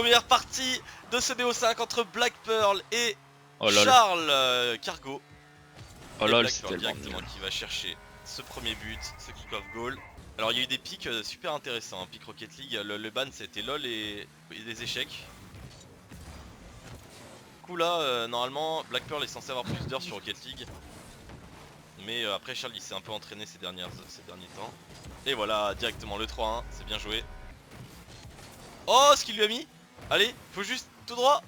Première partie de ce BO5 entre Black Pearl et Oh lol. Charles Cargo. Oh Et lol, Black c'est Pearl tellement directement nul. qui va chercher ce premier but, ce kick-off goal. Alors il y a eu des pics super intéressants, hein. Pic Rocket League, le ban c'était LOL et des échecs. Du coup là, normalement Black Pearl est censé avoir plus d'heures sur Rocket League. Mais après Charles il s'est un peu entraîné ces derniers temps. Et voilà, directement le 3-1, c'est bien joué. Oh, ce qu'il lui a mis. Allez, faut juste tout droit.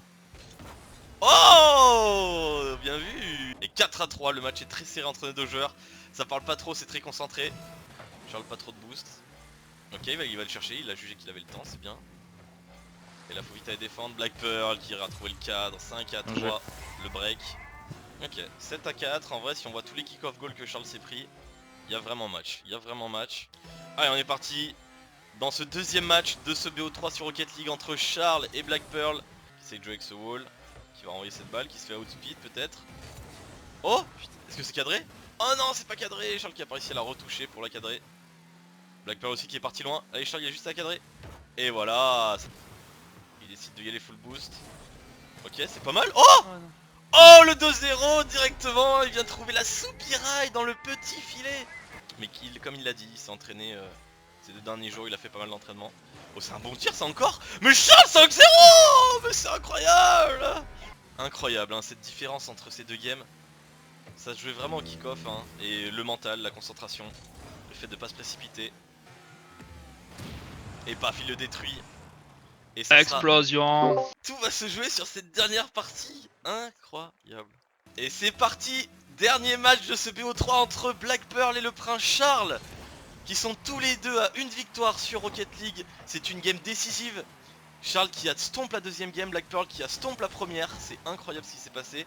Oh, bien vu. Et 4-3, le match est très serré entre les deux joueurs. Ça parle pas trop, c'est très concentré. Charles pas trop de boost. Ok, il va le chercher, il a jugé qu'il avait le temps, c'est bien. Et là faut vite aller défendre. Black Pearl qui ira trouver le cadre. 5-3, le break. Ok, 7-4, en vrai si on voit tous les kick-off goals que Charles s'est pris, il y a vraiment match, Allez, on est parti dans ce deuxième match de ce BO3 sur Rocket League entre Charles et Black Pearl. Qui essaie de jouer avec ce wall, qui va envoyer cette balle, qui se fait outspeed peut-être. Oh putain, est-ce que c'est cadré? Oh non, c'est pas cadré. Charles qui a pas réussi à la retoucher pour la cadrer. Black Pearl aussi qui est parti loin. Allez, Charles, il y a juste à cadrer. Et voilà, il décide de y aller full boost. Ok, c'est pas mal. Oh, oh, le 2-0 directement. Il vient de trouver la soupirail dans le petit filet. Mais comme il l'a dit, il s'est entraîné ces 2 derniers jours, il a fait pas mal d'entraînement. Oh, c'est un bon tir ça encore. Mais Charles 5-0. Mais c'est incroyable. Incroyable, hein, cette différence entre ces deux games. Ça se jouait vraiment au kick-off, hein, et le mental, la concentration, le fait de pas se précipiter. Et paf, il le détruit. Et ça Explosion. tout va se jouer sur cette dernière partie. Incroyable. Et c'est parti. Dernier match de ce BO3 entre Black Pearl et le Prince Charles, qui sont tous les deux à une victoire sur Rocket League. C'est une game décisive. Charles qui a stomp la deuxième game, Black Pearl qui a stomp la première. C'est incroyable ce qui s'est passé.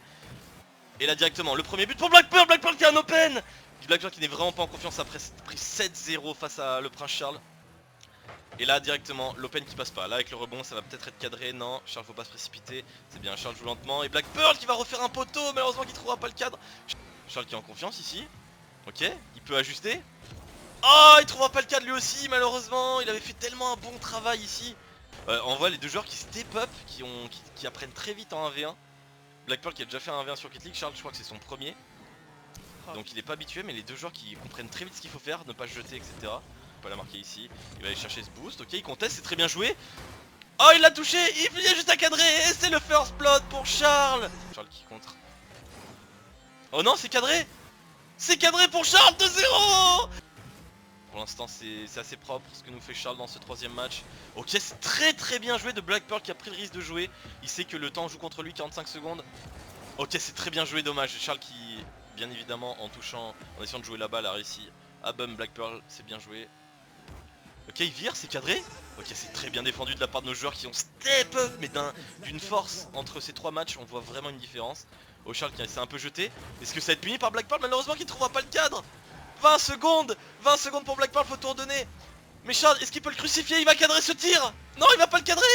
Et là directement, le premier but pour Black Pearl qui a un open. Black Pearl qui n'est vraiment pas en confiance après s'être pris 7-0 face à le Prince Charles. Et là directement, l'open qui passe pas. Là avec le rebond, ça va peut-être être cadré. Non, Charles faut pas se précipiter. C'est bien, Charles joue lentement. Et Black Pearl qui va refaire un poteau, malheureusement qui trouvera pas le cadre. Charles qui est en confiance ici. Ok, il peut ajuster. Oh, il trouvera pas le cadre lui aussi, malheureusement. Il avait fait tellement un bon travail ici. On voit les deux joueurs qui step up, qui apprennent très vite en 1v1. Black Pearl qui a déjà fait un 1v1 sur Rocket League. Charles, je crois que c'est son premier. Donc il est pas habitué, mais les deux joueurs qui comprennent très vite ce qu'il faut faire, ne pas se jeter, etc. On peut la marquer ici. Il va aller chercher ce boost. Ok, il conteste, c'est très bien joué. Oh, il l'a touché. Il vient juste à cadrer. Et c'est le first blood pour Charles. Charles qui contre. Oh non, c'est cadré. C'est cadré pour Charles. 2-0. Pour l'instant, c'est assez propre ce que nous fait Charles dans ce troisième match. Ok, c'est très bien joué de Black Pearl qui a pris le risque de jouer. Il sait que le temps joue contre lui, 45 secondes. Ok, c'est très bien joué, dommage. Charles qui, bien évidemment, en touchant, en essayant de jouer la balle, a réussi à bum Black Pearl, c'est bien joué. Ok, il vire, c'est cadré. Ok, c'est très bien défendu de la part de nos joueurs qui ont step up, mais d'une force entre ces 3 matchs, on voit vraiment une différence. Oh, Charles qui s'est un peu jeté. Est-ce que ça va être puni par Black Pearl? Malheureusement, qui ne trouvera pas le cadre. 20 secondes pour Black Pearl, faut tout redonner. Mais Charles, est-ce qu'il peut le crucifier? Il va cadrer ce tir. Non, il va pas le cadrer.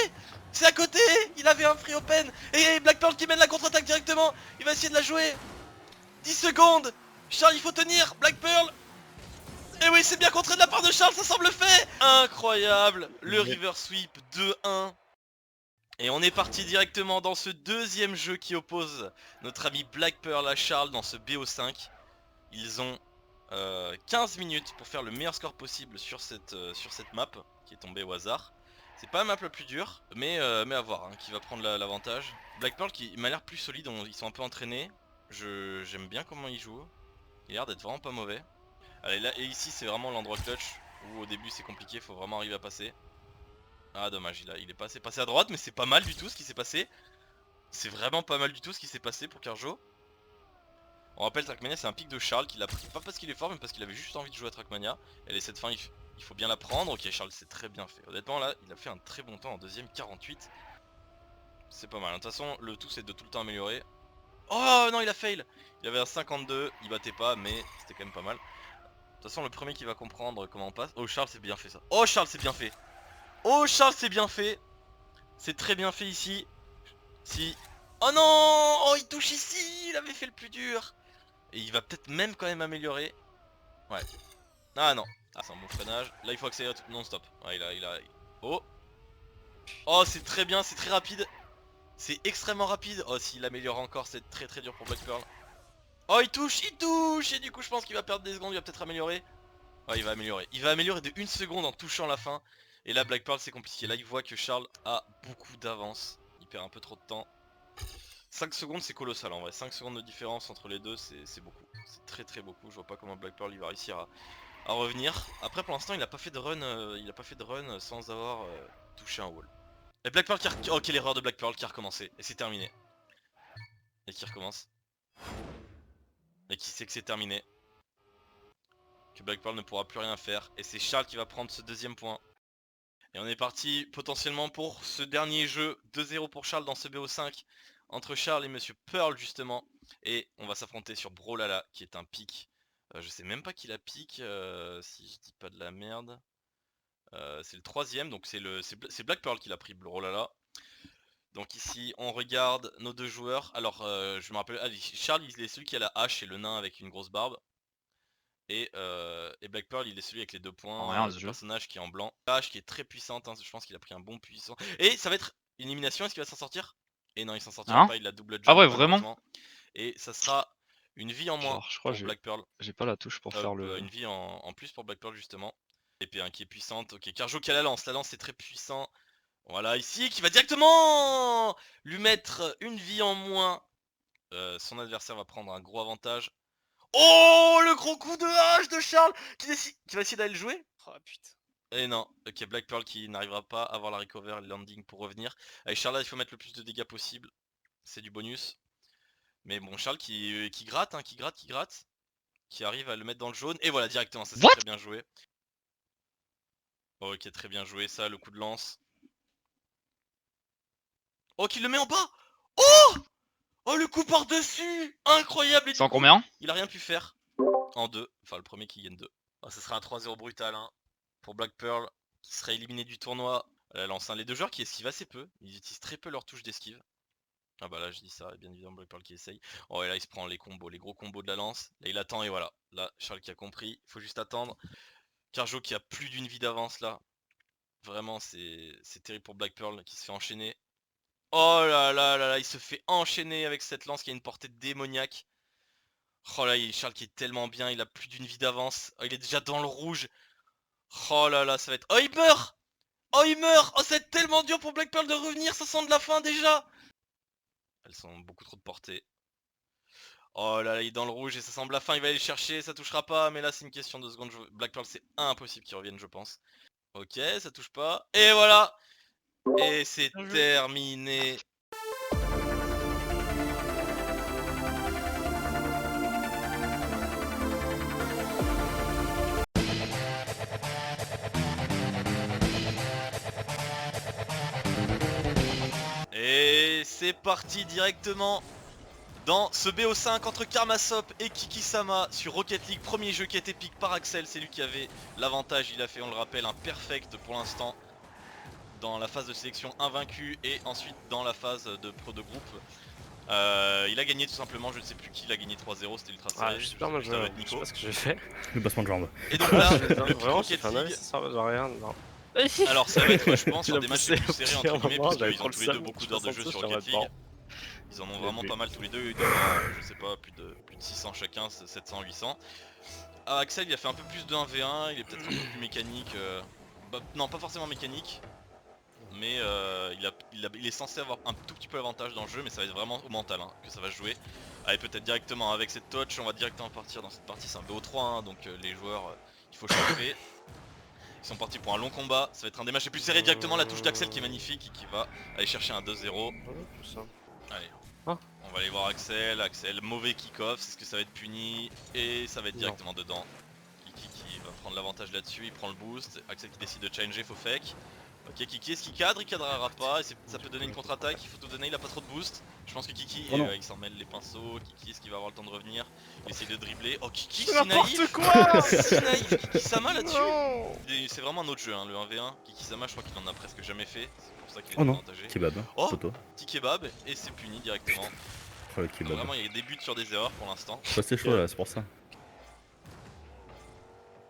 C'est à côté. Il avait un free open. Et Black Pearl qui mène la contre-attaque directement. Il va essayer de la jouer. 10 secondes. Charles, il faut tenir. Black Pearl. Et oui, c'est bien contré de la part de Charles, ça semble fait. Incroyable. Le river sweep 2-1. Et on est parti directement dans ce deuxième jeu qui oppose notre ami Black Pearl à Charles dans ce BO5. Ils ont 15 minutes pour faire le meilleur score possible sur cette map qui est tombée au hasard. C'est pas la map la plus dure, mais à voir, hein, qui va prendre l'avantage. Black Pearl qui m'a l'air plus solide, ils sont un peu entraînés. J'aime bien comment ils jouent. Il a l'air d'être vraiment pas mauvais. Allez, là et ici c'est vraiment l'endroit clutch où au début c'est compliqué, faut vraiment arriver à passer. Ah dommage, il est passé à droite, mais c'est pas mal du tout ce qui s'est passé. C'est vraiment pas mal du tout ce qui s'est passé pour Carjo. On rappelle, Trackmania c'est un pic de Charles qu'il a pris, pas parce qu'il est fort mais parce qu'il avait juste envie de jouer à Trackmania. Et cette fin il faut bien la prendre. Ok, Charles c'est très bien fait. Honnêtement là il a fait un très bon temps en deuxième, 48. C'est pas mal, de toute façon le tout c'est de tout le temps améliorer. Oh non, il a fail. Il avait un 52, il battait pas mais c'était quand même pas mal. De toute façon le premier qui va comprendre comment on passe. Oh Charles c'est bien fait ça. Oh Charles c'est bien fait. Oh Charles c'est bien fait. C'est très bien fait ici. Si. Oh non. Oh il touche ici. Il avait fait le plus dur. Et il va peut-être même quand même améliorer. Ouais. Ah non. Ah c'est un bon freinage. Là il faut accélérer non stop. Ouais il a. Oh. Oh c'est très bien, c'est très rapide. C'est extrêmement rapide. Oh s'il améliore encore c'est très très dur pour Black Pearl. Oh il touche. Et du coup je pense qu'il va perdre des secondes, il va peut-être améliorer. Ouais il va améliorer. Il va améliorer de 1 seconde en touchant la fin. Et là Black Pearl c'est compliqué. Là il voit que Charles a beaucoup d'avance. Il perd un peu trop de temps. 5 secondes c'est colossal en vrai. 5 secondes de différence entre les deux c'est beaucoup. C'est très très beaucoup. Je vois pas comment Black Pearl il va réussir à revenir. Après pour l'instant il a pas fait de run, sans avoir touché un wall. Et Black Pearl qui a... Oh quelle erreur de Black Pearl qui a recommencé. Et c'est terminé. Et qui recommence. Et qui sait que c'est terminé. Que Black Pearl ne pourra plus rien faire. Et c'est Charles qui va prendre ce deuxième point. Et on est parti potentiellement pour ce dernier jeu. 2-0 pour Charles dans ce BO5. Entre Charles et Monsieur Pearl justement. Et on va s'affronter sur Brawlhalla qui est un pick. Je sais même pas qui la pick, si je dis pas de la merde. C'est le troisième, donc c'est Black Pearl qui l'a pris Brawlhalla. Donc ici on regarde nos deux joueurs. Alors je me rappelle, Charles il est celui qui a la hache et le nain avec une grosse barbe. Et Black Pearl il est celui avec les 2 points, rien, le ce jeu. personnage qui est en blanc. La hache qui est très puissante, hein, je pense qu'il a pris un bon puissant. Et ça va être une élimination, est-ce qu'il va s'en sortir? Et non il s'en sortira Hein? pas, il a double jump Ah ouais, vraiment? malheureusement. Et ça sera une vie en moins Genre, je crois pour que Black Pearl. j'ai pas la touche pour faire le... Une vie en plus pour Black Pearl justement. Épée hein, qui est puissante, ok. Carjo qui a la lance c'est très puissant. Voilà ici qui va directement lui mettre une vie en moins. Son adversaire va prendre un gros avantage. Oh le gros coup de hache de Charles qui va essayer d'aller le jouer. Oh putain. Et non, ok Black Pearl qui n'arrivera pas à avoir la recover et le landing pour revenir. Avec Charles là il faut mettre le plus de dégâts possible. C'est du bonus. Mais bon Charles qui gratte, hein, qui gratte. Qui arrive à le mettre dans le jaune. Et voilà directement, ça c'est très bien joué. Ok très bien joué ça, le coup de lance. Oh qu'il le met en bas. Oh oh le coup par dessus. Incroyable. C'est en combien? Il a rien pu faire. En 2, enfin le premier qui gagne 2. Oh, ça sera un 3-0 brutal hein, pour Black Pearl qui serait éliminé du tournoi. La lance, hein. Les deux joueurs qui esquivent assez peu, ils utilisent très peu leur touche d'esquive. Ah bah là je dis ça, et bien évidemment Black Pearl qui essaye. Oh et là il se prend les combos, les gros combos de la lance. Là il attend et voilà, là Charles qui a compris, il faut juste attendre. Carjo qui a plus d'une vie d'avance là. Vraiment c'est terrible pour Black Pearl qui se fait enchaîner. Oh là là là là, il se fait enchaîner avec cette lance qui a une portée démoniaque. Oh là, Charles qui est tellement bien, il a plus d'une vie d'avance. Oh, il est déjà dans le rouge. Oh là là, ça va être... Oh, il meurt. Oh, il meurt. Oh, ça va être tellement dur pour Black Pearl de revenir, ça sent de la fin déjà. Elles sont beaucoup trop de portée. Oh là là, il est dans le rouge et ça semble la fin, il va aller le chercher, ça touchera pas. Mais là, c'est une question de secondes. Black Pearl, c'est impossible qu'il revienne, je pense. Ok, ça touche pas. Et voilà. Et c'est terminé. Et c'est parti directement dans ce BO5 entre Karmasop et Kiki-sama sur Rocket League. Premier jeu qui est épique par Axel, c'est lui qui avait l'avantage. Il a fait, on le rappelle, un perfect pour l'instant dans la phase de sélection invaincu et ensuite dans la phase de pro de groupe. Il a gagné tout simplement, je ne sais plus qui, il a gagné 3-0, c'était ultra serré. Ah j'espère, moi je sais pas ce que j'ai fait. Le passement de jambes. Et donc là, le vraiment Rocket j'ai fait un avis, League. ça sert à rien, non. Alors ça va être je pense Tu un l'as des matchs poussé les plus au serrés pire entre guillemets moment, parce j'avais qu'ils trop ont le tous les deux seum, beaucoup je d'heures de pense jeu que sur ça Rocket va League. être Ils en ont vraiment pas mal tous les deux, ils doivent avoir, je sais pas, plus de 600 chacun, 700, 800. Ah, Axel il a fait un peu plus de 1v1, il est peut-être un peu plus mécanique, non pas forcément mécanique. Mais il est censé avoir un tout petit peu l'avantage dans le jeu, mais ça va être vraiment au mental hein, que ça va se jouer. Allez peut-être directement avec cette touch, on va directement partir dans cette partie, c'est un BO3 hein, donc les joueurs il faut chauffer. Ils sont partis pour un long combat, ça va être un des matchs les plus serrés directement, la touche d'Axel qui est magnifique et qui va aller chercher un 2-0. Allez, on va aller voir Axel, mauvais kick-off, c'est ce que ça va être puni et ça va être directement dedans. Kiki qui va prendre l'avantage là-dessus, il prend le boost, Axel qui décide de changer, faux fake. Ok Kiki est-ce qu'il cadre? Il cadrera pas et ça peut donner une contre-attaque, il faut tout donner, il a pas trop de boost. Je pense que Kiki il s'en mêle les pinceaux, Kiki est-ce qu'il va avoir le temps de revenir? Il essaie de dribbler, oh Kiki c'est naïf. quoi. Si naïf Kiki-sama là-dessus. C'est vraiment un autre jeu hein, le 1v1, Kiki-sama je crois qu'il en a presque jamais fait, c'est pour ça qu'il est avantagé. Kebab, oh photo. Petit kebab et c'est puni directement. Oh, le kebab. Vraiment il y a des buts sur des erreurs pour l'instant. Ouais, c'est chaud là, c'est pour ça.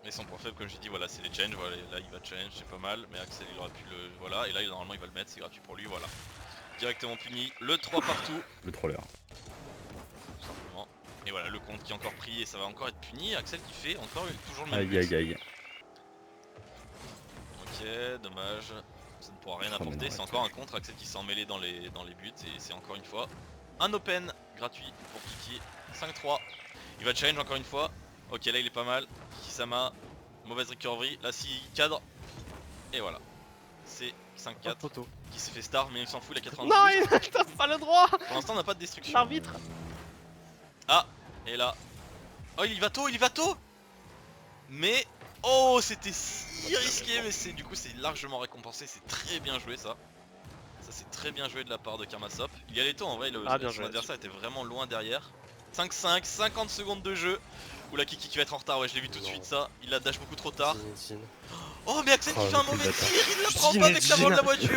Mais son point faible, comme j'ai dit, voilà, c'est les change. Voilà, là il va change, c'est pas mal. Mais Axel il aurait pu le. Voilà, et là normalement il va le mettre, c'est gratuit pour lui, voilà. Directement puni, le 3 partout. Le troller. Tout simplement. Et voilà, le compte qui est encore pris et ça va encore être puni. Axel qui fait encore toujours le même Aïe but. aïe aïe. Ok, dommage. Ça ne pourra rien Oh, mais apporter. non, C'est arrête. encore un contre. Axel qui s'est emmêlé dans les buts. Et c'est encore une fois un open gratuit pour Kiki. 5-3. Il va challenge encore une fois. Ok, là il est pas mal. Kiki-sama. Mauvaise recovery. Là, s'il cadre. Et voilà. C'est 5-4. Poteau. Qui s'est fait star, mais il s'en fout. Il a 92. Non, il n'a pas le droit. Pour l'instant, on n'a pas de destruction. L'arbitre. Ah, et là. Oh, il y va tôt, il y va tôt. Mais. Oh, c'était si risqué, mais c'est du coup c'est largement récompensé, c'est très bien joué ça. Ça c'est très bien joué de la part de Karmasop. Il y allait tôt en vrai, Bien son joué, adversaire était vraiment loin derrière. 5-5, 50 secondes de jeu. Oula, Kiki qui va être en retard, ouais je l'ai vu tout de suite ça. Il a dash beaucoup trop tard. Oh mais Axel qui Oh, fait un le mauvais bâtard. tir, il la prend pas avec l'avant de la voiture.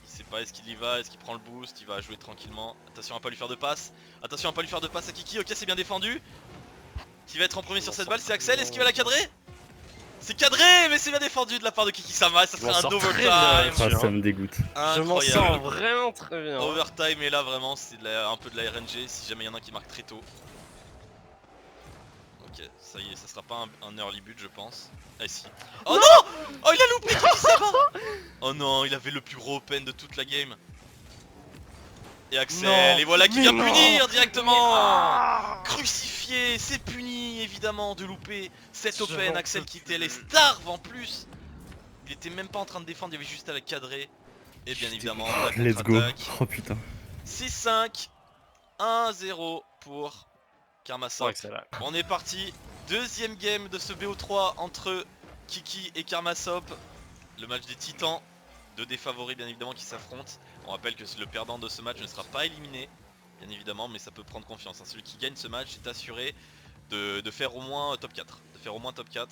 Il sait pas est-ce qu'il y va, est-ce qu'il prend le boost, il va jouer tranquillement. Attention à pas lui faire de passe. Attention à pas lui faire de passe à Kiki, ok c'est bien défendu. Qui va être en premier sur cette balle, c'est Axel, est-ce qu'il va la cadrer? C'est cadré, mais c'est bien défendu de la part de Kiki-sama, ça sera un overtime. Ah, ça me dégoûte. Je m'en sors Incroyable. vraiment très bien. Overtime et là vraiment c'est un peu de la RNG si jamais il y en a un qui marque très tôt. Ok, ça y est, ça sera pas un early but je pense. Ah si. Oh non, oh il a loupé Kiki-sama. Oh non, il avait le plus gros open de toute la game. Et Axel, Non, et voilà qui mais vient non. punir directement. Ah. Crucifié, c'est puni évidemment de louper cet open. J'en Axel peux qui était les starve en plus. Il était même pas en train de défendre, il y avait juste à la cadrer. Et bien évidemment, la Let's go. contre-attaque. Oh putain. 6-5, 1-0 pour Karmasop. Excellent. On est parti, deuxième game de ce BO3 entre Kiki et Karmasop. Le match des titans, deux des favoris bien évidemment qui s'affrontent. On rappelle que le perdant de ce match ne sera pas éliminé, bien évidemment, mais ça peut prendre confiance. Celui qui gagne ce match est assuré de faire au moins top 4. De faire au moins top 4.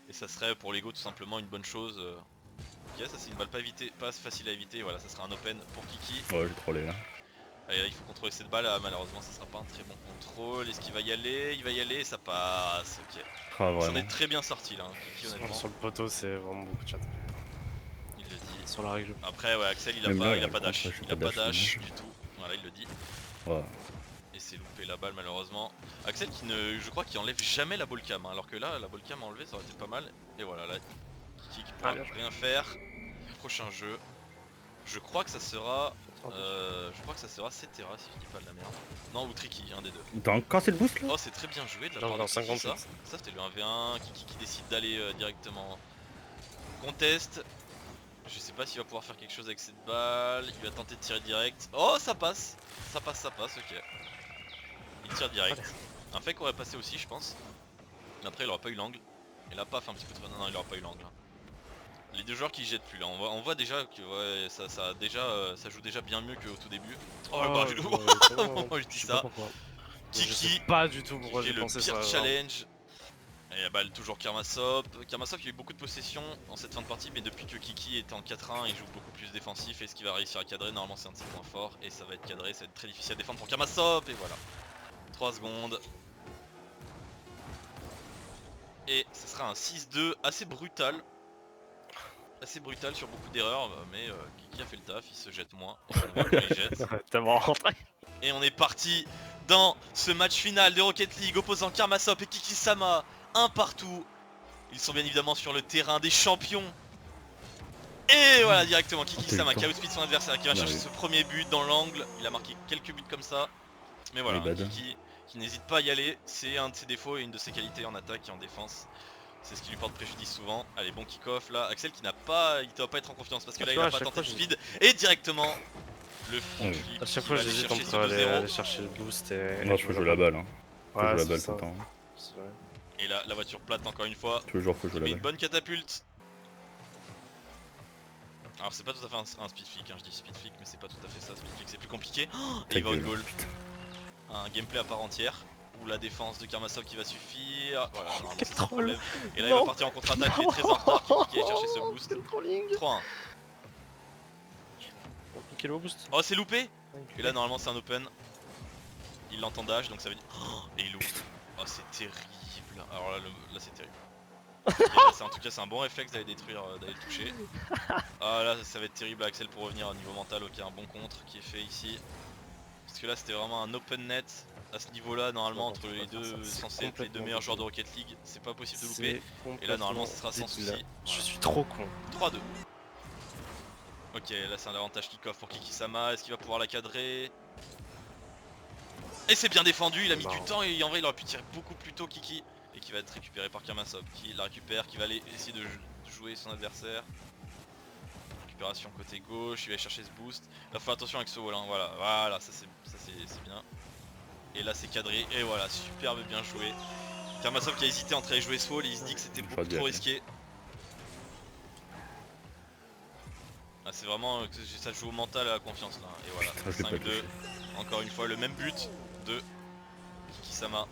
Et ça serait pour l'ego tout simplement une bonne chose. Ok, ça c'est une balle pas facile à éviter. Voilà, ça sera un open pour Kiki. Ouais, j'ai trollé là. Allez, il faut contrôler cette balle. Malheureusement, ça sera pas un très bon contrôle. Est-ce qu'il va y aller? Il va y aller et ça passe. Ok. Ah, On vraiment. est très bien sorti là, hein, Kiki, honnêtement. Sur le poteau, c'est vraiment beaucoup de chat. Il le dit. Sur la règle. Après, ouais, Axel il a Même pas, là, il a il pas a dash. pas Il a pas dash dash, du tout. Voilà, il le dit. Ouais. Et c'est loupé la balle malheureusement. Axel qui ne, je crois qu'il enlève jamais la ball cam, hein, alors que là la ball cam enlevée ça aurait été pas mal. Et voilà là, Kiki qui pourra bien joué. rien faire. Prochain jeu. Je crois que ça sera, Cetera si je dis pas de la merde. Non ou Tricky, un des deux. T'as encore cette boost là? Oh c'est très bien joué de la Genre part dans de Kiki, 58. ça c'était le 1v1, Kiki qui décide d'aller directement contest. Je sais pas s'il va pouvoir faire quelque chose avec cette balle, il va tenter de tirer direct. Oh ça passe, ok. Il tire direct. Un fake aurait passé aussi je pense. Mais après il aura pas eu l'angle. Et là paf un petit peu de... Non il aura pas eu l'angle. Les deux joueurs qui jettent plus là, on voit déjà que ouais, ça joue déjà bien mieux qu'au tout début. Oh bah je dis ça. Kiki Pas du tout pourquoi fait j'ai le pensé pire ça. challenge. Et bah toujours Karmasop. Karmasop il a eu beaucoup de possession en cette fin de partie, mais depuis que Kiki était en 4-1 il joue beaucoup plus défensif. Et ce qu'il va réussir à cadrer, normalement c'est un de ses points forts. Et ça va être cadré, ça va être très difficile à défendre pour Karmasop. Et voilà. 3 secondes. Et ce sera un 6-2 assez brutal. Assez brutal sur beaucoup d'erreurs, mais Kiki a fait le taf, il se jette moins. Et on voit quand il jette. Tellement rentré. Et on est parti dans ce match final de Rocket League opposant Karmasop et Kiki-sama, un partout. Ils sont bien évidemment sur le terrain des champions. Et voilà directement Kiki-sama qui a outspeed son adversaire, qui va chercher ce premier but dans l'angle. Il a marqué quelques buts comme ça. Mais voilà, Kiki qui n'hésite pas à y aller, c'est un de ses défauts et une de ses qualités en attaque et en défense. C'est ce qui lui porte préjudice souvent. Allez, bon kick-off là. Axel qui n'a pas, il doit pas être en confiance parce que là il a pas tenté de speed. Et directement le front flip. À chaque fois j'hésite entre aller chercher le boost et... Non, faut jouer la balle. Hein. Faut jouer la balle tout le temps. Et là, la voiture plate encore une fois. Toujours faut jouer la balle. Une bonne catapulte. Alors c'est pas tout à fait un speed flick, hein. Je dis speed flick mais c'est pas tout à fait ça. Speed flick c'est plus compliqué. Et il va au goal. Un gameplay à part entière. Ou la défense de Karmasop qui va suffire. Voilà, normalement c'est pas le problème. Et là il va partir en contre-attaque, il est très en retard, Kiki est chercher ce boost. 3-1. Quel boost. Oh c'est loupé. Et là normalement c'est un open. Il l'entend dash donc ça veut dire... Oh, et il loupe. Oh c'est terrible. Alors là, là c'est terrible. Et là, en tout cas c'est un bon réflexe d'aller détruire, d'aller le toucher. Ah là ça va être terrible Axel pour revenir au niveau mental. Ok, un bon contre qui est fait ici. Parce que là c'était vraiment un open net. À ce niveau là normalement entre les deux censés être les deux meilleurs joueurs de Rocket League, c'est pas possible de louper. Et là normalement ce sera sans souci. Je suis trop con. 3-2. Ok, là c'est un avantage kick-off pour Kiki-sama. Est-ce qu'il va pouvoir la cadrer? Et c'est bien défendu, il a mis du temps et en vrai il aurait pu tirer beaucoup plus tôt Kiki. Et qui va être récupéré par Karmasov, qui la récupère, qui va aller essayer de jouer son adversaire. Récupération côté gauche, il va aller chercher ce boost. Là faut attention avec ce wall, hein. Voilà, ça c'est bien. Et là c'est cadré, et voilà, superbe, bien joué. Karmasov qui a hésité entre aller jouer ce wall, il se dit que c'était beaucoup trop risqué. Ah, c'est vraiment que ça joue au mental et à la confiance là. Et voilà, 5-2. Encore une fois, le même but de Kiki-sama.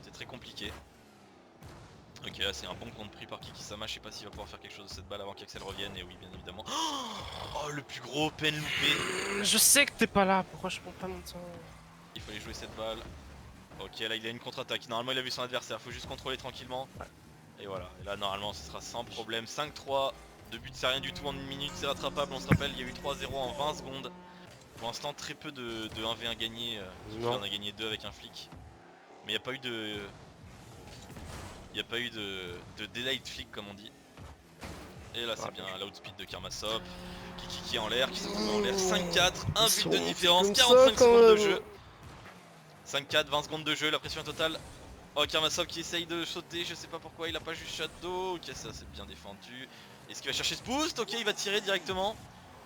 C'est très compliqué. Ok, là c'est un bon compte pris par Kiki-sama. Je sais pas s'il va pouvoir faire quelque chose de cette balle avant qu'Axel revienne. Et oui, bien évidemment. Oh, le plus gros open loupé. Je sais que t'es pas là, pourquoi je prends pas mon temps? Il fallait jouer cette balle. Ok, là il a une contre-attaque. Normalement il a vu son adversaire, faut juste contrôler tranquillement. Et voilà, et là normalement ce sera sans problème. 5-3. De but c'est rien du tout en une minute, c'est rattrapable. On se rappelle, il y a eu 3-0 en 20 secondes. Pour l'instant très peu de 1v1 gagné. On a gagné 2 avec un flic. Mais il n'y a pas eu de... Il n'y a pas eu de delayed flick comme on dit. Et là c'est bien l'outspeed de Karmasov. Kiki qui est en l'air, qui s'en trouve en l'air. 5-4, un but de différence, 45 secondes de jeu. 5-4, 20 secondes de jeu, la pression est totale. Oh, Karmasov qui essaye de sauter, je sais pas pourquoi il a pas juste shadow. Ok, ça c'est bien défendu. Est-ce qu'il va chercher ce boost? Ok, il va tirer directement.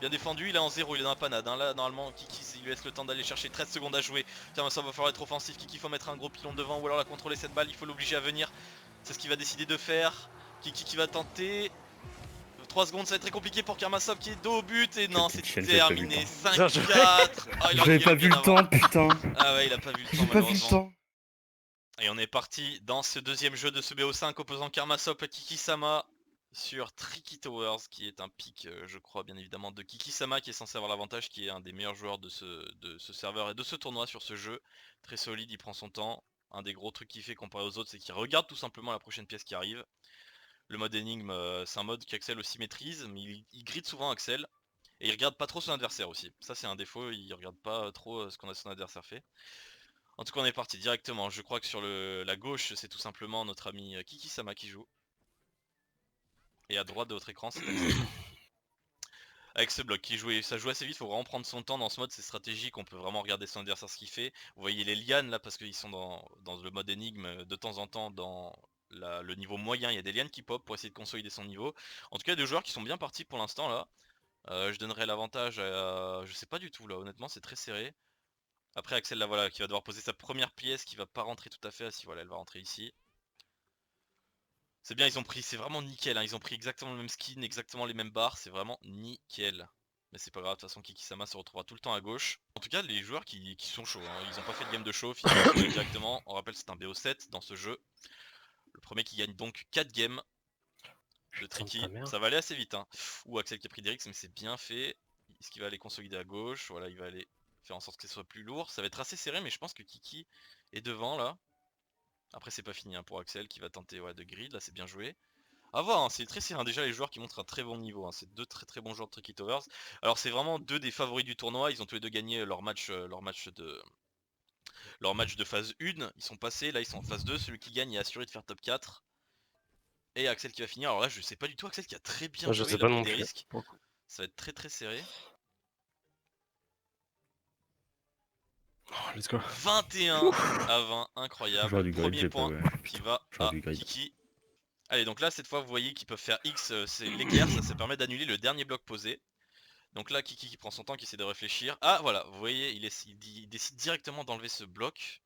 Bien défendu, il est en 0, il est dans la panade. Hein. Là, normalement, Kiki, il lui laisse le temps d'aller chercher 13 secondes à jouer. Karmasov va falloir être offensif. Kiki, il faut mettre un gros pilon devant ou alors la contrôler cette balle. Il faut l'obliger à venir. C'est ce qu'il va décider de faire. Kiki qui va tenter. 3 secondes, ça va être très compliqué pour Karmasov qui est dos au but. Et non, c'est terminé. 5-4. Oh, j'avais pas vu le temps, putain. Ah ouais, il a pas vu le temps. J'ai pas vu le temps. Et on est parti dans ce deuxième jeu de ce BO5 opposant Karmasov à Kiki-sama sur Tricky Towers, qui est un pick, je crois bien évidemment, de Kiki-sama, qui est censé avoir l'avantage, qui est un des meilleurs joueurs de ce serveur et de ce tournoi sur ce jeu. Très solide, il prend son temps. Un des gros trucs qu'il fait comparé aux autres, c'est qu'il regarde tout simplement la prochaine pièce qui arrive. Le mode énigme, c'est un mode qu'Axel aussi maîtrise, mais il grid souvent Axel. Et il regarde pas trop son adversaire aussi. Ça c'est un défaut, il regarde pas trop ce qu'on a son adversaire fait. En tout cas on est parti directement, je crois que sur la gauche c'est tout simplement notre ami Kiki-sama qui joue. Et à droite de votre écran c'est Axel. Avec ce bloc qui joue, ça joue assez vite, faut vraiment prendre son temps dans ce mode, c'est stratégique, on peut vraiment regarder son adversaire ce qu'il fait. Vous voyez les lianes là parce qu'ils sont dans le mode énigme de temps en temps dans le niveau moyen, il y a des lianes qui pop pour essayer de consolider son niveau. En tout cas il y a deux joueurs qui sont bien partis pour l'instant là. Je donnerai l'avantage à... je sais pas du tout là, honnêtement c'est très serré. Après Axel là voilà qui va devoir poser sa première pièce qui va pas rentrer tout à fait, ah si voilà elle va rentrer ici. C'est bien, ils ont pris, c'est vraiment nickel, hein. Ils ont pris exactement le même skin, exactement les mêmes barres, c'est vraiment nickel. Mais c'est pas grave, de toute façon Kiki-sama se retrouvera tout le temps à gauche. En tout cas les joueurs qui sont chauds, hein. Ils ont pas fait de game de chauffe, ils ont joué directement. On rappelle c'est un BO7 dans ce jeu. Le premier qui gagne donc 4 games de Tricky. Ça va aller assez vite, hein. Ou Axel qui a pris des risques, mais c'est bien fait. Est-ce qu'il va aller consolider à gauche? Voilà, il va aller faire en sorte que ce soit plus lourd. Ça va être assez serré, mais je pense que Kiki est devant là. Après c'est pas fini hein, pour Axel qui va tenter de grid, là c'est bien joué. A voir, hein, c'est très serré, hein. Déjà les joueurs qui montrent un très bon niveau, hein. C'est deux très bons joueurs de Tricky Towers. Alors c'est vraiment deux des favoris du tournoi, ils ont tous les deux gagné leur match de phase 1, ils sont passés, là ils sont en phase 2, celui qui gagne est assuré de faire top 4. Et Axel qui va finir, alors là je sais pas du tout, Axel qui a très bien joué, il a pris des risques. Ça va être très serré. Oh, let's go. 21 à 20, incroyable. Premier point qui va à Kiki. Allez, donc là cette fois vous voyez qu'ils peuvent faire X, c'est l'éclair, ça permet d'annuler le dernier bloc posé. Donc là Kiki qui prend son temps, qui essaie de réfléchir. Ah voilà, vous voyez il décide directement d'enlever ce bloc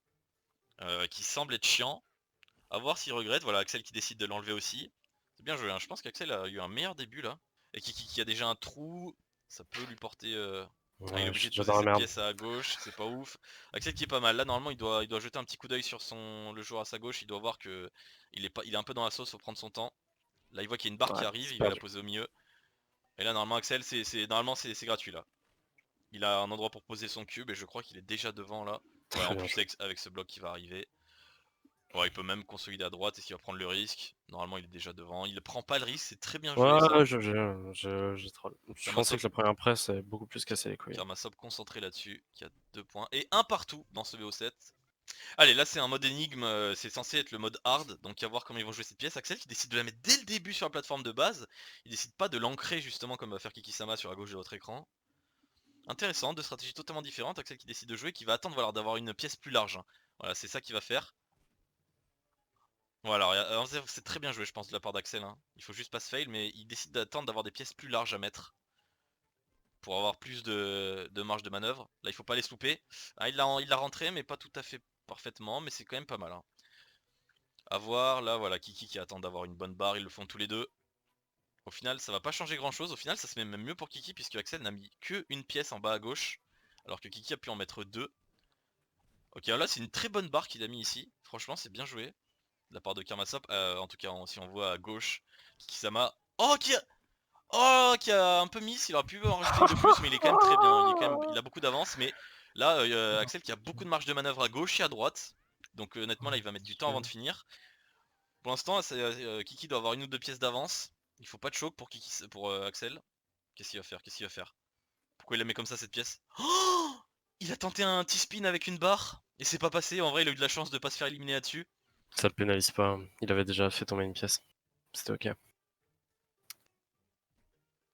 qui semble être chiant. A voir s'il regrette, voilà Axel qui décide de l'enlever aussi. C'est bien joué, hein. Je pense qu'Axel a eu un meilleur début là. Et Kiki qui a déjà un trou, ça peut lui porter... Ouais, il est obligé de poser cette pièce à gauche, c'est pas ouf. Axel qui est pas mal, là normalement il doit jeter un petit coup d'œil sur le joueur à sa gauche, il doit voir que il est un peu dans la sauce, faut prendre son temps. Là il voit qu'il y a une barre qui arrive, il va la poser au milieu. Et là normalement Axel normalement c'est gratuit là. Il a un endroit pour poser son cube et je crois qu'il est déjà devant là. Ouais, en plus avec ce bloc qui va arriver. Ouais, il peut même consolider à droite, est-ce qu'il va prendre le risque? Normalement il est déjà devant, il prend pas le risque, c'est très bien joué ça. Ouais, je troll. Je pensais Karmasop, que la première presse est beaucoup plus cassé les couilles. Karmasop concentré là-dessus, qui a 2 points. Et un partout dans ce BO7. Allez, là c'est un mode énigme, c'est censé être le mode hard, donc à voir comment ils vont jouer cette pièce. Axel qui décide de la mettre dès le début sur la plateforme de base, il décide pas de l'ancrer justement comme va faire Kiki-sama sur la gauche de votre écran. Intéressant, deux stratégies totalement différentes, Axel qui décide de jouer, qui va attendre voilà, d'avoir une pièce plus large. Hein. Voilà, c'est ça qu'il va faire. Voilà, c'est très bien joué je pense de la part d'Axel, hein. Il faut juste pas se fail, mais il décide d'attendre d'avoir des pièces plus larges à mettre. Pour avoir plus de marge de manœuvre. Là il faut pas les louper. Ah, il l'a rentré mais pas tout à fait parfaitement, mais c'est quand même pas mal. Hein. A voir, là voilà, Kiki qui attend d'avoir une bonne barre, ils le font tous les deux. Au final ça va pas changer grand chose, au final ça se met même mieux pour Kiki puisque Axel n'a mis que une pièce en bas à gauche. Alors que Kiki a pu en mettre deux. Ok là c'est une très bonne barre qu'il a mis ici, franchement c'est bien joué. De la part de Karmasop, en tout cas si on voit à gauche, Kiki-sama. Qui a un peu miss, il aurait pu en rajouter une de plus, mais il est quand même très bien, il a beaucoup d'avance, mais là, Axel qui a beaucoup de marge de manœuvre à gauche et à droite, donc honnêtement là il va mettre du temps avant de finir. Pour l'instant, Kiki doit avoir une ou deux pièces d'avance, il faut pas de choc pour Axel. Qu'est-ce qu'il va faire? Qu'est-ce qu'il va faire? Pourquoi il la met comme ça cette pièce? Oh, il a tenté un T-spin avec une barre, et c'est pas passé, en vrai il a eu de la chance de pas se faire éliminer là-dessus. Ça le pénalise pas, il avait déjà fait tomber une pièce. C'était ok.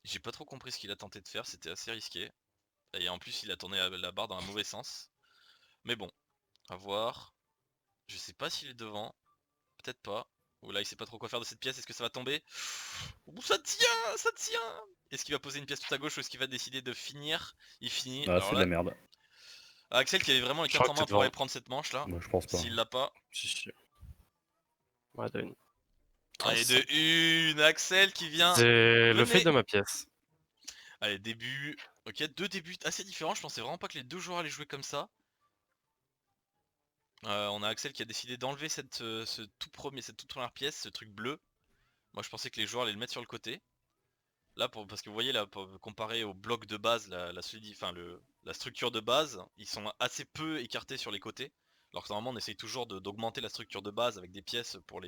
J'ai pas trop compris ce qu'il a tenté de faire, c'était assez risqué. Et en plus il a tourné la barre dans un mauvais sens. Mais bon, à voir. Je sais pas s'il est devant. Peut-être pas. Ou là il sait pas trop quoi faire de cette pièce. Est-ce que ça va tomber? Ouh, ça tient, ça tient. Est-ce qu'il va poser une pièce tout à gauche ou est-ce qu'il va décider de finir? Il finit. Ah, Alors c'est de la là, merde. Axel qui avait vraiment les Je crois cartes en que main t'es pour devant. aller prendre cette manche là. Moi, je pense pas. S'il l'a pas. Si. Ouais, de une. Allez, de une. Axel qui vient C'est le fait mener. de ma pièce. Allez, début. Ok, deux débuts assez différents. Je pensais vraiment pas que les deux joueurs allaient jouer comme ça. On a Axel qui a décidé d'enlever cette toute première pièce, ce truc bleu. Moi je pensais que les joueurs allaient le mettre sur le côté. Là, parce que vous voyez là, comparé au bloc de base, la structure de base, ils sont assez peu écartés sur les côtés. Alors que normalement on essaye toujours d'augmenter la structure de base avec des pièces pour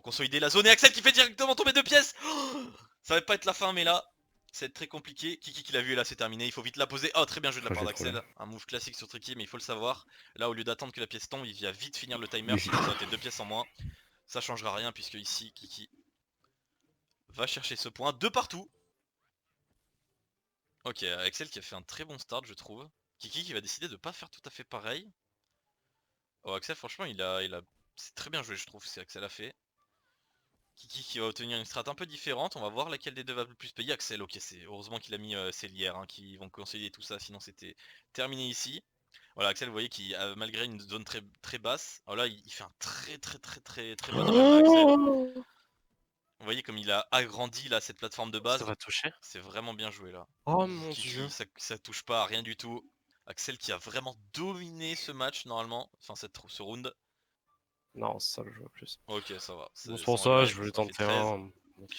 consolider la zone. Et Axel qui fait directement tomber deux pièces. Oh, ça va pas être la fin, mais là, ça va être très compliqué. Kiki qui l'a vu et là c'est terminé, il faut vite la poser. Oh, très bien joué de la Oh, part j'ai trop d'Axel. là. Un move classique sur Tricky, mais il faut le savoir. Là, au lieu d'attendre que la pièce tombe, il vient vite finir le timer, Mais sinon ça aurait été deux pièces en moins. Ça changera rien puisque ici, Kiki va chercher ce point. Deux partout. Ok, Axel qui a fait un très bon start je trouve. Kiki qui va décider de pas faire tout à fait pareil. Oh Axel franchement c'est très bien joué je trouve ce qu'Axel a fait. Kiki qui va obtenir une strat un peu différente, on va voir laquelle des deux va le plus payer. Axel, ok, c'est heureusement qu'il a mis ses lières hein, qui vont consolider tout ça, sinon c'était terminé ici. Voilà Axel vous voyez qu'il a malgré une zone très, très basse, alors là il fait un très bon run Axel. Vous voyez comme il a agrandi là cette plateforme de Ça base, va toucher. c'est vraiment bien joué là. Oh mon dieu. Kiki, ça touche pas à rien du tout. Axel qui a vraiment dominé ce match normalement, enfin ce round. Non, ça je vois plus. Ok, ça va, Bon, c'est ça pour enlève ça, rien, je voulais ça fait tenter 13. un. Donc,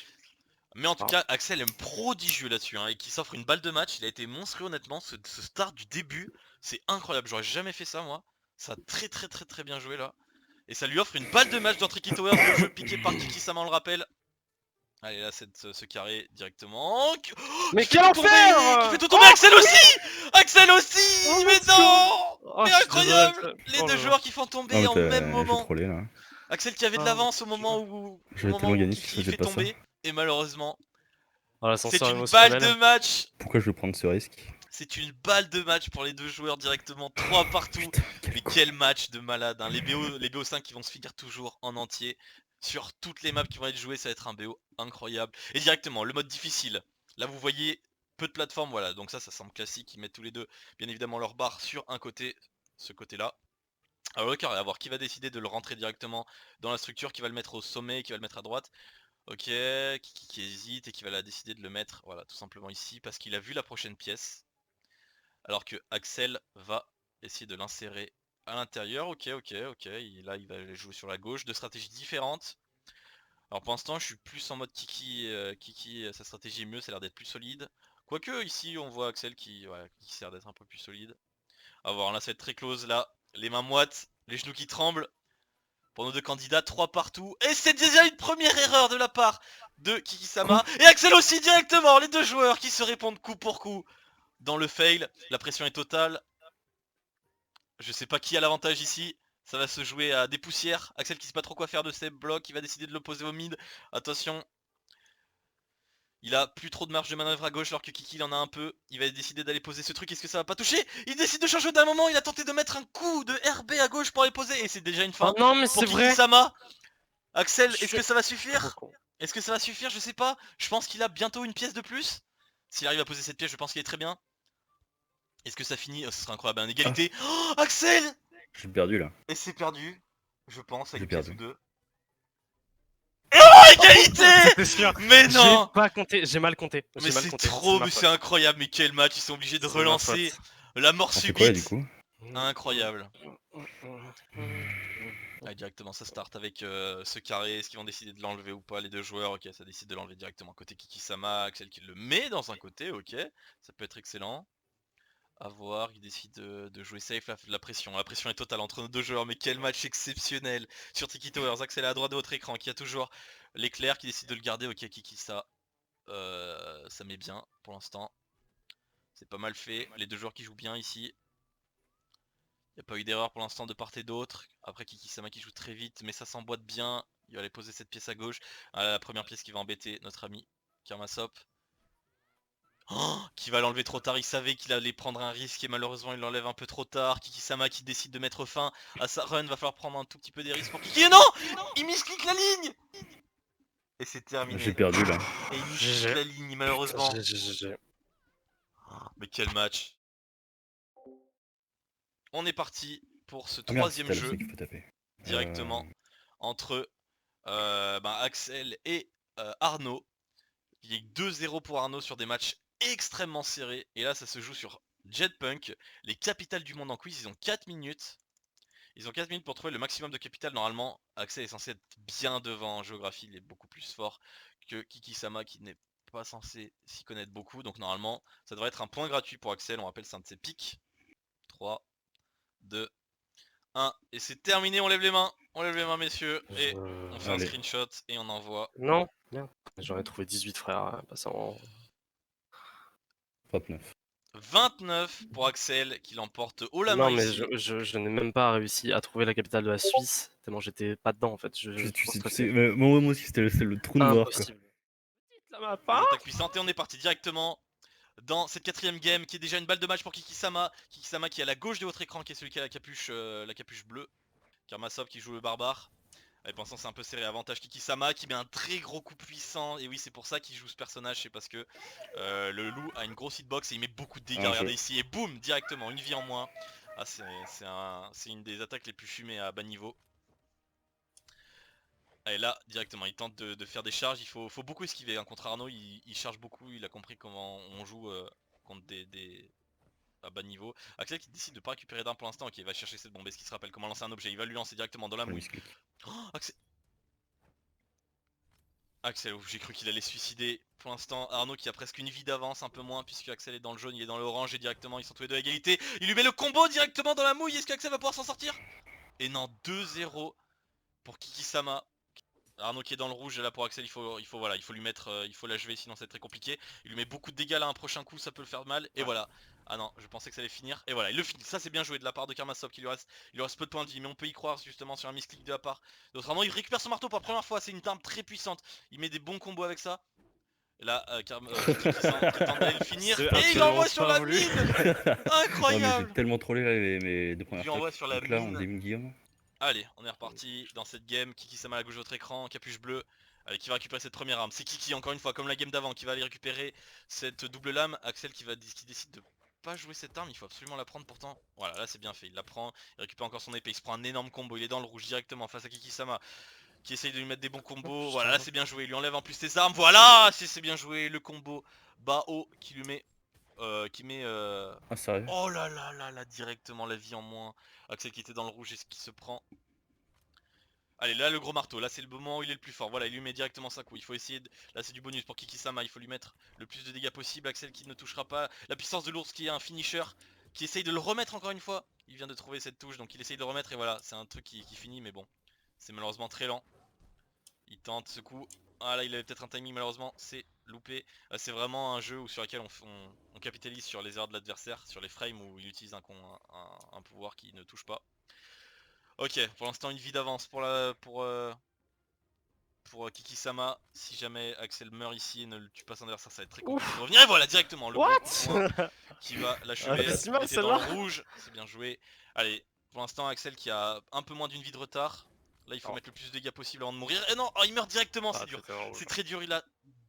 Mais en tout pas cas, Axel est prodigieux là-dessus hein, et qui s'offre une balle de match. Il a été monstrueux honnêtement. Ce start du début, c'est incroyable. J'aurais jamais fait ça moi. Ça a très bien joué là. Et ça lui offre une balle de match dans Tricky Tower. Le jeu piqué par Kiki-sama, on le rappelle. Allez là, ce carré directement. Oh, Mais qui fait quel tout tomber, qui enfer! fait tout tomber. Axel aussi, Axel aussi. Oh, Mais let's go! non, Oh, mais je suis désolé. incroyable. Les Oh deux là là. joueurs qui font Non, tomber mais en même j'ai moment. trollé là. Axel qui avait de Oh mon l'avance au dieu. moment où J'avais tellement gagné si je Kiki faisais fait pas ça. tomber. Et malheureusement, Oh, c'est l'ascenseur une balle de émotionnel. match. Pourquoi je veux prendre ce risque? C'est une balle de match pour les deux joueurs directement, 3 partout. Putain, quel Mais con. quel match de malade, hein. Les BO5 qui vont se finir toujours en entier. Sur toutes les maps qui vont être jouées, ça va être un BO incroyable. Et directement, le mode difficile. Là vous voyez, peu de plateformes, voilà. Donc ça semble classique, ils mettent tous les deux, bien évidemment, leur barre sur un côté, ce côté-là. Alors le carré, à voir qui va décider de le rentrer directement dans la structure, qui va le mettre au sommet, qui va le mettre à droite. Ok, qui hésite et qui va la décider de le mettre, voilà, tout simplement ici, parce qu'il a vu la prochaine pièce. Alors que Axel va essayer de l'insérer à l'intérieur. Ok. Là, il va aller jouer sur la gauche. Deux stratégies différentes. Alors pour l'instant, je suis plus en mode Kiki. Kiki, sa stratégie est mieux, ça a l'air d'être plus solide. Quoique, ici, on voit Axel qui sert d'être un peu plus solide. A voir, là, ça va être très close. Là, les mains moites, les genoux qui tremblent. pour nos deux candidats, 3 partout. Et c'est déjà une première erreur de la part de Kiki-sama. Et Axel aussi directement, les deux joueurs qui se répondent coup pour coup dans le fail. La pression est totale. Je sais pas qui a l'avantage ici. Ça va se jouer à des poussières. Axel qui sait pas trop quoi faire de ses blocs. Il va décider de l'opposer au mid. Attention. Il a plus trop de marge de manœuvre à gauche alors que Kiki il en a un peu. Il va décider d'aller poser ce truc. Est-ce que ça va pas toucher? Il décide de changer d'un moment. Il a tenté de mettre un coup de RB à gauche pour aller poser. Et c'est déjà une fin Oh non, mais pour c'est vrai. Kiki-sama. Axel, est-ce Je- que ça va Trop suffire? con. Est-ce que ça va suffire? Je sais pas. Je pense qu'il a bientôt une pièce de plus. S'il arrive à poser cette pièce, je pense qu'il est très bien. Est-ce que ça finit? Oh, ce serait incroyable. En égalité. Oh, Axel! J'ai perdu là. Et c'est perdu. Je pense, avec J'ai une pièce perdu. ou deux. Oh, égalité! C'était sûr. Mais non! J'ai pas compté, j'ai mal compté. Mais J'ai mal c'est compté. trop, ma mais faute. c'est incroyable. Mais quel match! Ils sont obligés de C'est ma relancer. faute. La mort On fait quoi là du subite. coup? Incroyable. Ouais, directement, ça start avec ce carré. Est-ce qu'ils vont décider de l'enlever ou pas, les deux joueurs? Ok, ça décide de l'enlever directement. Côté Kiki-sama, Axel qui le met dans un côté. Ok, ça peut être excellent. À voir, il décide de jouer safe, la pression. La pression est totale entre nos deux joueurs, mais quel match exceptionnel sur Tiki Towers. Axel est à droite de votre écran, qui a toujours l'éclair, qui décide de le garder. Ok, Kiki, ça met bien pour l'instant. C'est pas mal fait. Les deux joueurs qui jouent bien ici. Il n'y a pas eu d'erreur pour l'instant de part et d'autre. Après Kiki-sama qui joue très vite, mais ça s'emboîte bien. Il va aller poser cette pièce à gauche. La première pièce qui va embêter notre ami Karmasop. Oh, qui va l'enlever trop tard, il savait qu'il allait prendre un risque et malheureusement il l'enlève un peu trop tard. Kiki-sama qui décide de mettre fin à sa run, va falloir prendre un tout petit peu des risques pour Kiki. Et non! Il misclique la ligne! Et c'est terminé. J'ai perdu là. Et il misclique la ligne malheureusement. Mais quel match. On est parti pour ce Ah merde, troisième c'est là jeu qu'il faut taper. directement entre Axel et Arnaud. Il y a 2-0 pour Arnaud sur des matchs extrêmement serrés. Et là ça se joue sur Jetpunk, les capitales du monde en quiz. Ils ont 4 minutes. Ils ont 4 minutes pour trouver le maximum de capitales. Normalement Axel est censé être bien devant en géographie. Il est beaucoup plus fort que Kiki-sama qui n'est pas censé s'y connaître beaucoup. Donc normalement ça devrait être un point gratuit pour Axel. On rappelle c'est un de ses pics. 3, 2, 1. Et c'est terminé, on lève les mains. On lève les mains messieurs. Et on fait un Allez. screenshot et on envoie. Non, merde. J'en ai trouvé 18 frères, passant. Top 9. 29 pour Axel qui l'emporte haut la Non, main mais ici. je n'ai même pas réussi à trouver la capitale de la Suisse, tellement j'étais pas dedans en fait. Moi aussi c'était le trou noir quoi. Impossible. La map, Une attaque puissante et on est parti directement dans cette quatrième game qui est déjà une balle de match pour Kiki-sama. Kiki-sama qui est à la gauche de votre écran, qui est celui qui a la capuche bleue. Karmasov qui joue le barbare. Et pensant c'est un peu serré, avantage Kiki-sama qui met un très gros coup puissant. Et oui c'est pour ça qu'il joue ce personnage, c'est parce que le loup a une grosse hitbox et il met beaucoup de dégâts. Regardez ici et boum, directement, une vie en moins. Ah c'est une des attaques les plus fumées à bas niveau. Et là directement il tente de faire des charges, il faut beaucoup esquiver hein. Contre Arnaud il charge beaucoup, il a compris comment on joue contre des à bas niveau. Axel qui décide de pas récupérer d'armes pour l'instant, ok il va chercher cette bombe, est-ce qu'il se rappelle comment lancer un objet, il va lui lancer directement dans la mouille. Oh, Axel, j'ai cru qu'il allait se suicider. Pour l'instant, Arnaud qui a presque une vie d'avance, un peu moins, puisque Axel est dans le jaune, il est dans l'orange et directement ils sont tous les deux à égalité. Il lui met le combo directement dans la mouille, est-ce qu'Axel va pouvoir s'en sortir? Et non, 2-0 pour Kiki-sama. Arnaud qui est dans le rouge, là pour Axel il faut lui mettre, il faut l'achever sinon c'est très compliqué. Il lui met beaucoup de dégâts là, un prochain coup ça peut le faire mal, et voilà. Ah non, je pensais que ça allait finir, et voilà, il le finit. Ça c'est bien joué de la part de Karmasov, il lui reste peu de points de vie, mais on peut y croire justement sur un misclick de la part d'autres. Arnaud il récupère son marteau pour la première fois, c'est une arme très puissante. Il met des bons combos avec ça. Et là, Kiki qui tente d'aller le finir, et il envoie sur la mine. Incroyable. J'ai tellement trollé là mes deux premières Il envoie fois. sur la Donc là mine. on démine Guillaume. Allez, on est reparti dans cette game. Kiki-sama à la gauche de votre écran, capuche bleue, qui va récupérer cette première arme. C'est Kiki, encore une fois, comme la game d'avant, qui va aller récupérer cette double lame. Axel qui décide de pas jouer cette arme, il faut absolument la prendre pourtant. Voilà, là c'est bien fait, il la prend, il récupère encore son épée, il se prend un énorme combo, il est dans le rouge directement face à Kiki-sama, qui essaye de lui mettre des bons combos. Voilà, là c'est bien joué, il lui enlève en plus ses armes. Voilà, c'est bien joué, le combo bas haut qui lui met... Ah sérieux? Oh là là là là, directement la vie en moins. Axel qui était dans le rouge et ce qui se prend. Allez, là le gros marteau, là c'est le moment où il est le plus fort. Voilà, il lui met directement sa coup. Il faut essayer de... Là c'est du bonus pour Kiki-sama, il faut lui mettre le plus de dégâts possible. Axel qui ne touchera pas. La puissance de l'ours qui est un finisher, qui essaye de le remettre encore une fois. Il vient de trouver cette touche, donc il essaye de le remettre et voilà, c'est un truc qui finit, mais bon. C'est malheureusement très lent. Il tente ce coup. Ah là il avait peut-être un timing, malheureusement c'est loupé. C'est vraiment un jeu sur lequel on capitalise sur les erreurs de l'adversaire, sur les frames où il utilise un pouvoir qui ne touche pas. Ok, pour l'instant une vie d'avance pour Kiki-sama. Si jamais Axel meurt ici et ne le tue pas son adversaire, ça va être très compliqué de revenir. Et voilà, directement le What point qui va l'achever. c'est si mal, Il était dans celle-là. le rouge, c'est bien joué. Allez, pour l'instant Axel qui a un peu moins d'une vie de retard. Là il faut mettre le plus de dégâts possible avant de mourir. Et non, oh, il meurt directement, c'est dur. C'est très dur, il a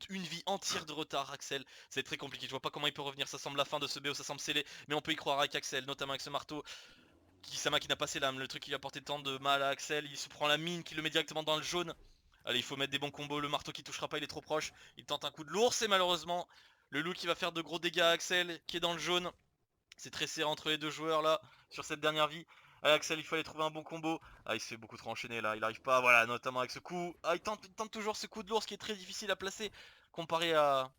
une vie entière de retard Axel. C'est très compliqué, je vois pas comment il peut revenir. Ça semble la fin de ce BO, ça semble scellé. Mais on peut y croire avec Axel, notamment avec ce marteau. Kiki-sama qui n'a pas ses lames, le truc qui lui a porté tant de mal à Axel. Il se prend la mine qui le met directement dans le jaune. Allez, il faut mettre des bons combos, le marteau qui touchera pas, il est trop proche. Il tente un coup de l'ours et malheureusement, le loup qui va faire de gros dégâts à Axel qui est dans le jaune. C'est très serré entre les deux joueurs là, sur cette dernière vie. Allez, Axel, il fallait trouver un bon combo. Ah, il se fait beaucoup trop enchaîner là, il arrive pas, voilà, notamment avec ce coup. Ah, il tente toujours ce coup de l'ours qui est très difficile à placer comparé à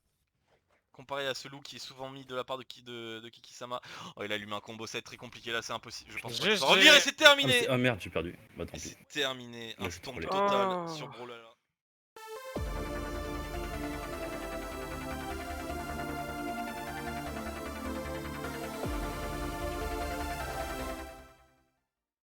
ce loup qui est souvent mis de la part de Kiki-sama. Oh, il a allumé un combo, ça va être très compliqué là, c'est impossible. Je pense pas qu'il va revenir et c'est terminé. Ah merde, j'ai perdu. Bah tant pis. C'est terminé, un Là, c'est stomp trop laid. total Oh. sur Brawlhalla.